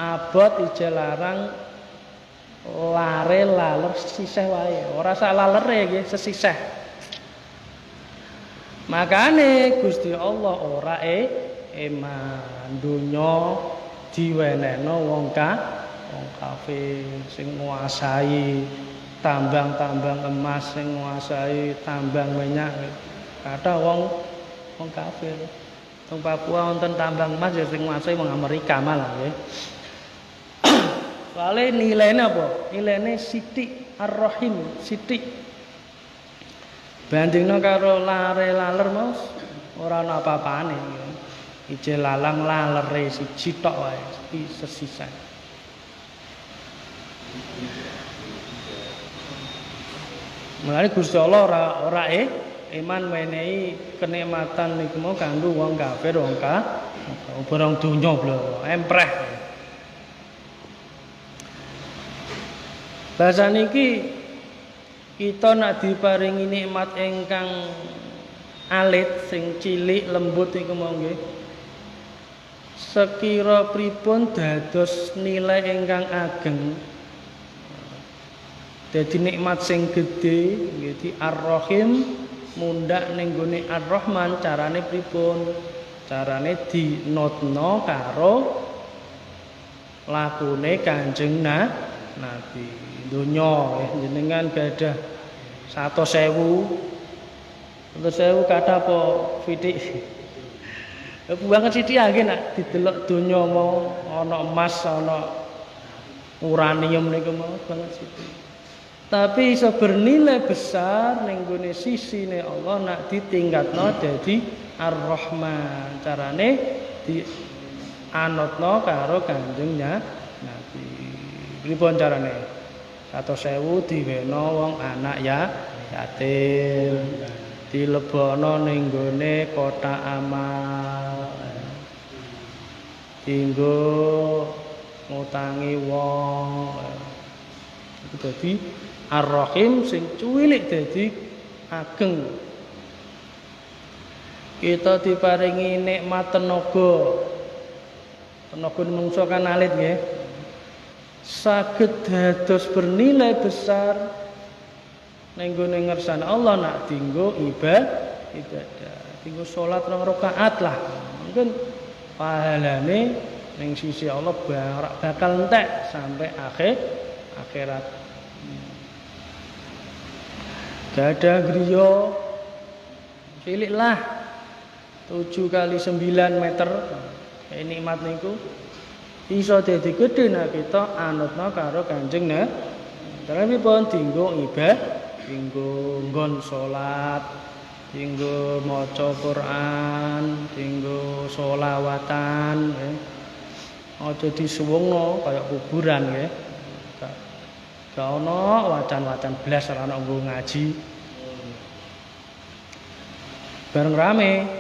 abot ijel larang lare laler sisih wae. Ora sak lalere nggih sesisih. Makane Gusti Allah ora eman donya diwenehno wong kafir sing nguasai tambang-tambang emas, sing nguasai tambang minyak. Kathah wong kafir. Wong Papua wonten tambang emas ya sing nguasai wong Amerika malah nggih. Soale nilainya apa? Nilainya sithik ar-rahim, sithik. Bandingno karo lare laler mau ora ana apa-apane. Ijel lalang lalere siji tok wae, iki sesisa. Mulane Gusti Allah ora iman menehi kenikmatan niku mau kanggo wong kafir, wong barang donya bloro, empreh. Bahasa niki kita nak diparingi nikmat ingkang alit sing cilik lembut niku mau nggih. Sekira pripun dados nilai ingkang ageng. Dadi nikmat sing gedhe nggih di Ar-Rahim mundhak ning gone Ar-Rahman carane pripun? Carane dinotno karo lakune Kanjeng Nabi. Donya jenengan gadah 100.000 kata apa fitik banget sithik nggih nak didelok donya mau ana emas ana uranium niku mau banget sithik. Tapi iso bernilai besar ning gone sisine Allah nak ditingkatno dadi Ar-Rahman. Carane dianotno karo Kanjeng Nabi. Pripun carane? 100.000 diweno wong anak yatim, dilebono ning gone kotak amal, dinggo ngutangi wong. Iku dadi Ar-Rahim sing cuwilik dadi ageng. Kita diparingi nikmat tenaga. Tenaga menungso kan alit nggih. Saged dados bernilai besar ning gone ngersane Allah nak dinggo ibadah, dinggo salat 2 rakaat lah. Mungkin pahalane ning sisi Allah bakal entek sampai akhirat. Gadah griya cilik lah 7 kali 9 meter. Nikmat niku iso dadi gedhe nek kita anutna karo Kanjeng Nabi. Terus pun dinggo ibadah, dinggo nggon salat, dinggo maca Quran, dinggo sholawatan nggih. Aja disuwungno kaya kuburan nggih. Gak ana wacan-wacan blas ora ana nggo ngaji. Bareng rame